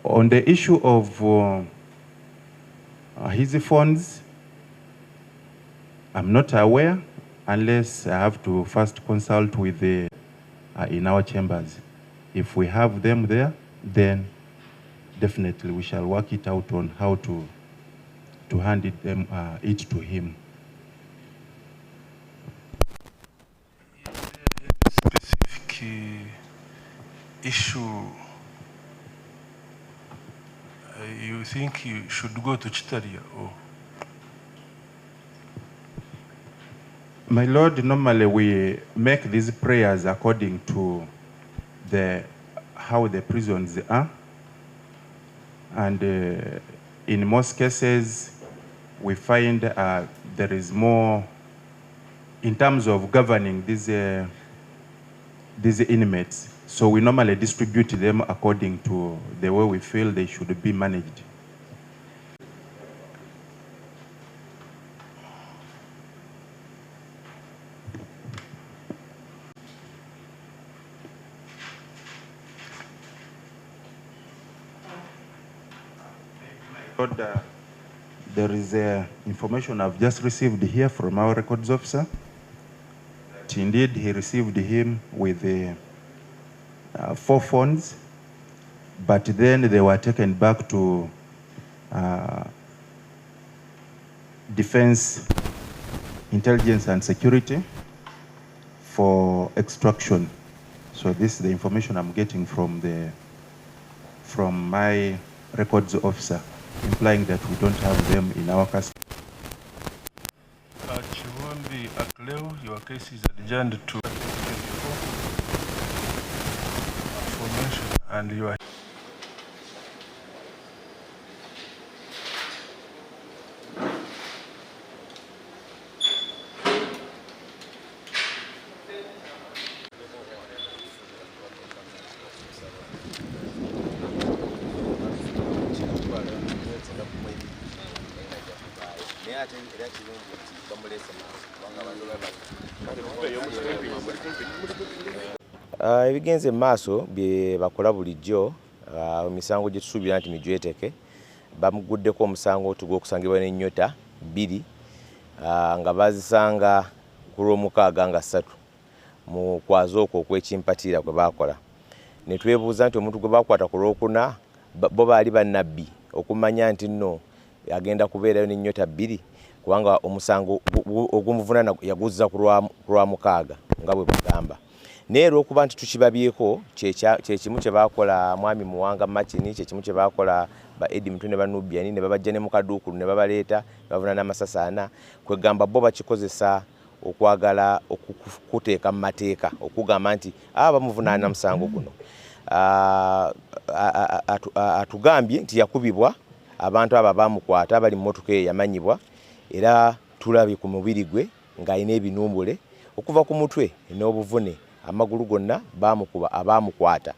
On the issue of his phones, I'm not aware unless I have to first consult with the in our chambers. If we have them there, then definitely we shall work it out on how to hand it to him. Specific issue you think you should go to Chitaria or? My Lord, normally we make these prayers according to how the prisons are, and in most cases we find there is more in terms of governing these inmates. So we normally distribute them according to the way we feel they should be managed. There is information I've just received here from our records officer. That indeed, he received him with 4 phones, but then they were taken back to Defense, Intelligence and Security for extraction. So this is the information I'm getting from my records officer, implying that we don't have them in our custody. Kivumbi, ACHILEO, your case is adjourned to information and you are ebigenze maaso bye bakola bulijjo emisango gye tusuubira nti mijweteke bamuguddeko omusango gw'okusangibwa n'ennyota 2 nga bazisanga ku Lwomukaaga nga 3 mu kwazo okwo okw'ekimpatiira kwe baakola. Ne twebuuza nti omuntu gwe baakwata ku Lwokuna bo baali bannabbi okumanya nti nno agenda kubeerayo n'ennyota 2 kubanga omusango ogw'omuvunaana yaguzza ku Lwamukaaga nga bwe bagamba. Naye olw'okuba nti tukibabyeko kye kimu kye baakola Mwami Muwanga Makini, kye kimu kye baakola ba Edi Mutwe ne Banubiani ne babajja ne mu kaduukulu ne babaleeta bavuna n'amasasi 4 kwegamba bo bakikozesa okwagala okuteeka mu mateeka okugamba nti bamuvunaana musango guno. Atugambye nti yakubibwa abantu abo baamukwata bali mu mmotoka eyo yamanyibwa era tulabye ku mubiri gwe ng'alina ebinumbule okuva ku mutwe n'obuvune amagulu gonna baamukuba abaamukwata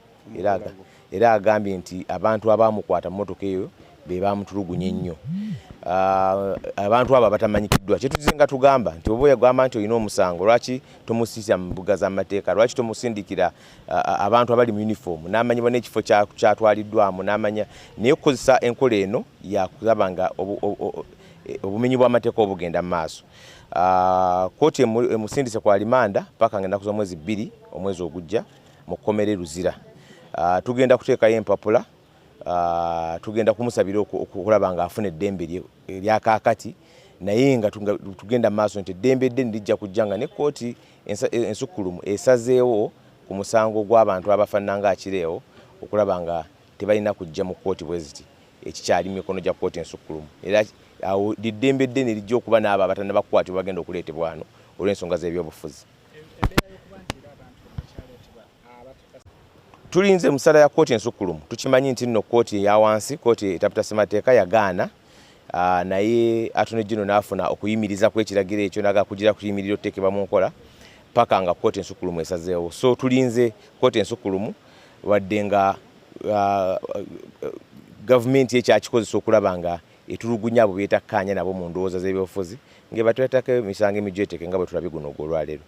era agambye nti abantu abaamukwata mu mmotoka eyo be baamutulugunya ennyo. Abantu abo batamanyikiddwa. Kye tuzizenga tugamba nti oba yagamba nti olina omusango lwaki tomusisa mu mbuga z'amateeka, lwaki tomusindikira abantu abali mu uniform n'amanyibwa n'ekifo kyatwaliddwamu n'amanya, naye okukozesa enkola eno yakulaba nga obumenyi bw'amateeka obugenda mu maaso. Kkooti emusindise ku alimanda paka ng'ennaku z'omwezi 2 omwezi ogujja mu kkomera Luzira. Tugenda kuteekayo empapula, tugenda kumusabira okulaba ng'afuna eddembe lya kaakati, naye nga tugenda mu maaso nti eddembe eddene lijja kujja nga ne kkooti ensukkulumu esazeewo ku musango gw'abantu abafaanana nga ACHILEO okulaba nga tebalina kujja mu kkooti bwe ziti, ekikyali mu mikono gya kkooti ensukkulumu. Era awo liddembe eddene lijja okuba n'abo abatannabakwatibwa bagenda okuleetebwa wano olw'ensonga z'ebyobufuzi. Tulinze musala ya kkooti ensukkulumu, tukimanyi nti nno kkooti eya wansi, kkooti etaputa ssemateeka yagaana, naye Attorney General n'afuna okuyimiriza kw'ekiragiro ekyo n'aga kugira kuyimirira oteekebwa mu nkola paka nga kkooti ensukkulumu esazeewo. So tulinze kkooti ensukkulumu wadde nga gavumenti ekyakikozesa okulaba nga etulugunya abo beetakkaanya nabo mu ndowooza z'ebyobufuzi ng'ebatwetako emisango emijweteke nga bwe tulabye guno ogw'olwaleero.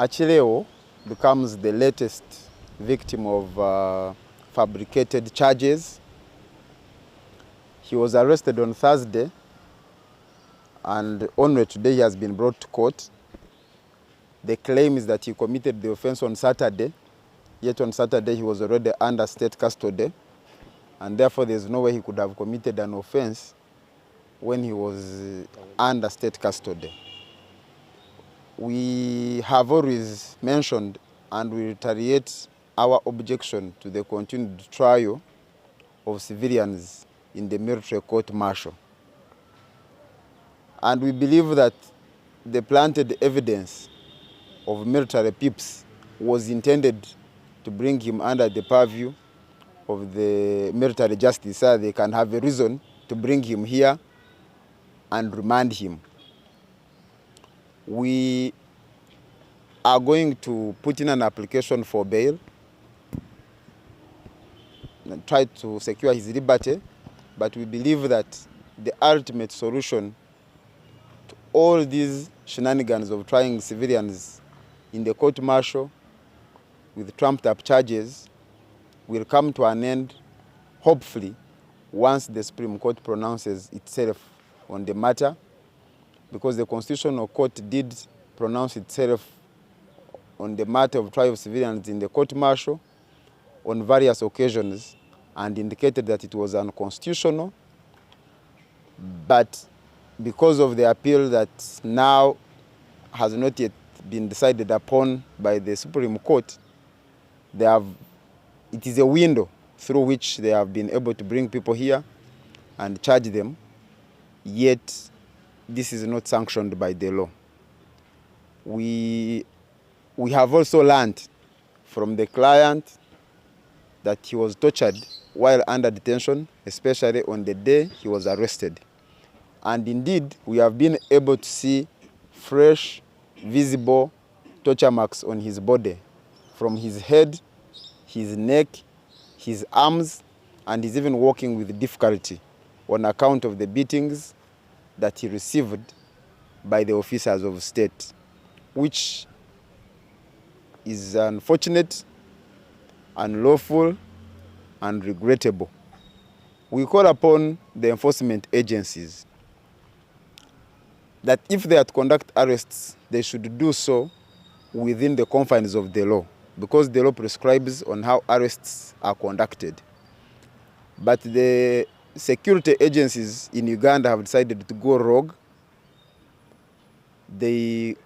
ACHILEO becomes the latest victim of fabricated charges. He was arrested on Thursday, and only today he has been brought to court. The claim is that he committed the offense on Saturday, yet on Saturday he was already under state custody, and therefore there is no way he could have committed an offense when he was under state custody. We have always mentioned and we reiterate our objection to the continued trial of civilians in the military court-martial. And we believe that the planted evidence of military peeps was intended to bring him under the purview of the military justice so they can have a reason to bring him here and remand him. We are going to put in an application for bail and try to secure his liberty, but we believe that the ultimate solution to all these shenanigans of trying civilians in the court-martial with trumped-up charges will come to an end, hopefully, once the Supreme Court pronounces itself on the matter, because the Constitutional Court did pronounce itself on the matter of trial of civilians in the court-martial on various occasions and indicated that it was unconstitutional. But because of the appeal that now has not yet been decided upon by the Supreme Court, it is a window through which they have been able to bring people here and charge them, yet this is not sanctioned by the law. We have also learned from the client that he was tortured while under detention, especially on the day he was arrested. And indeed, we have been able to see fresh, visible torture marks on his body, from his head, his neck, his arms, and he's even walking with difficulty on account of the beatings that he received by the officers of state, which is unfortunate, unlawful, and regrettable. We call upon the enforcement agencies that if they are to conduct arrests, they should do so within the confines of the law, because the law prescribes on how arrests are conducted. But the security agencies in Uganda have decided to go rogue. They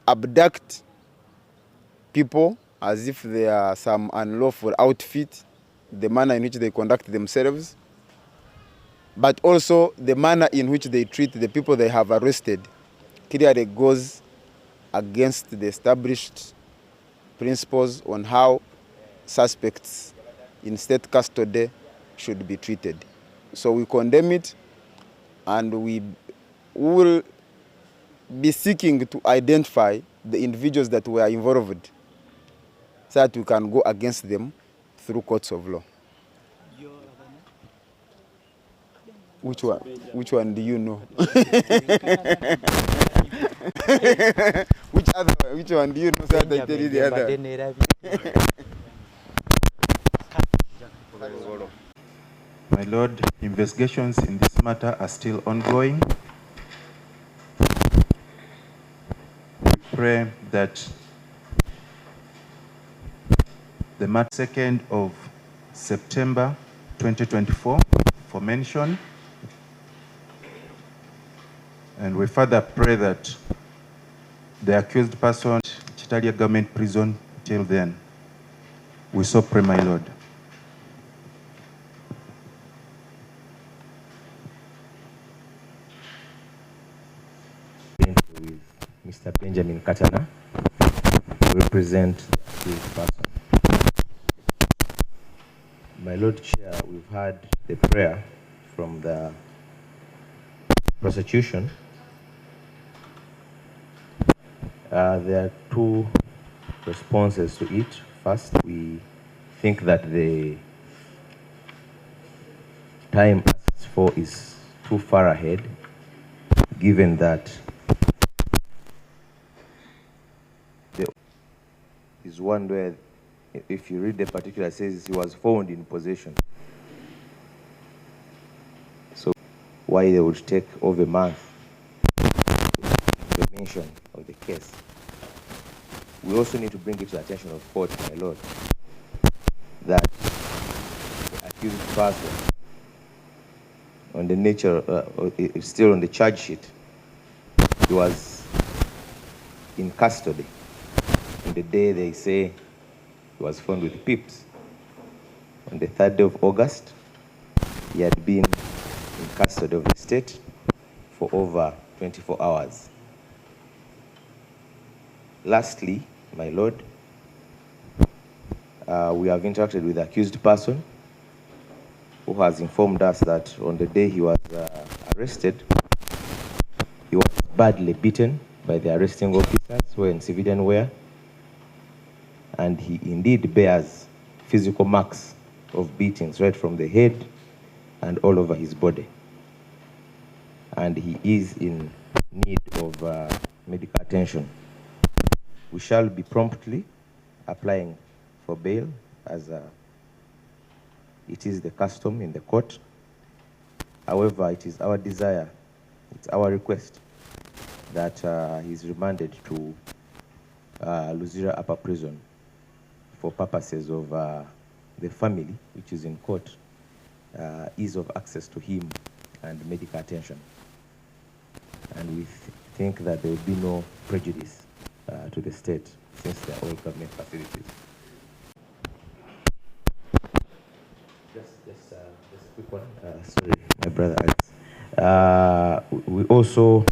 abduct people as if they are some unlawful outfit, the manner in which they conduct themselves, but also the manner in which they treat the people they have arrested clearly goes against the established principles on how suspects in state custody should be treated. So we condemn it, and we will be seeking to identify the individuals that were involved so that we can go against them through courts of law. Which one? Which one do you know? Which one do you know? So that I tell you the other. My Lord, investigations in this matter are still ongoing. We pray that the 2nd of September 2024 for mention, and we further pray that the accused person Chitalia government prison till then. We so pray, my Lord. With Mr. Benjamin Katana, who represent this person. My Lord Chair, we've had the prayer from the prosecution. There are two responses to it. First, we think that the time asked for is too far ahead, given that is one where, if you read the particular, it says he was found in possession. So why they would take over a month the mention of the case. We also need to bring it to the attention of court, my lord, that the accused person, on the nature, still on the charge sheet, he was in custody on the day they say he was found with pips. On the 3rd day of August, he had been in custody of the state for over 24 hours. Lastly, my lord, we have interacted with the accused person who has informed us that on the day he was arrested, he was badly beaten by the arresting officers who were in civilian wear, and he indeed bears physical marks of beatings right from the head and all over his body. And he is in need of medical attention. We shall be promptly applying for bail, as it is the custom in the court. However, it is our desire, it's our request that he is remanded to Luzira Upper Prison for purposes of the family, which is in court, ease of access to him and medical attention. And we think that there will be no prejudice to the state, since they are all government facilities. Just a quick one. Sorry, my brother Alex. We also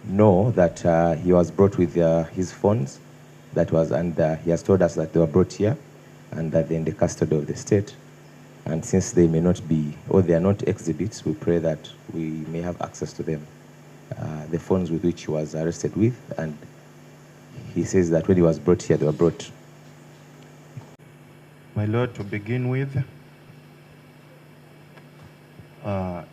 know that he was brought with his phones, and he has told us that they were brought here and that they're in the custody of the state. And since they may not be, or they are not exhibits, we pray that we may have access to them. The phones with which he was arrested with, and he says that when he was brought here, they were brought. My lord, to begin with, we were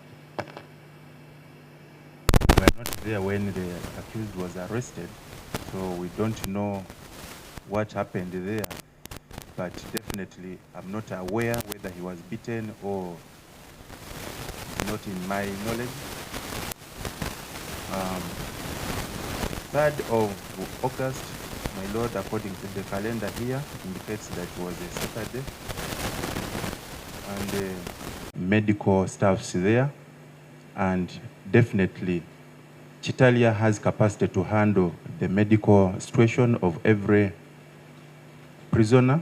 not there when the accused was arrested, so we don't know what happened there, but definitely I'm not aware whether he was beaten or not in my knowledge. 3rd of August, my lord, according to the calendar here, indicates that it was a Saturday, and medical staffs there, and definitely Chitalia has capacity to handle the medical situation of every prisoner.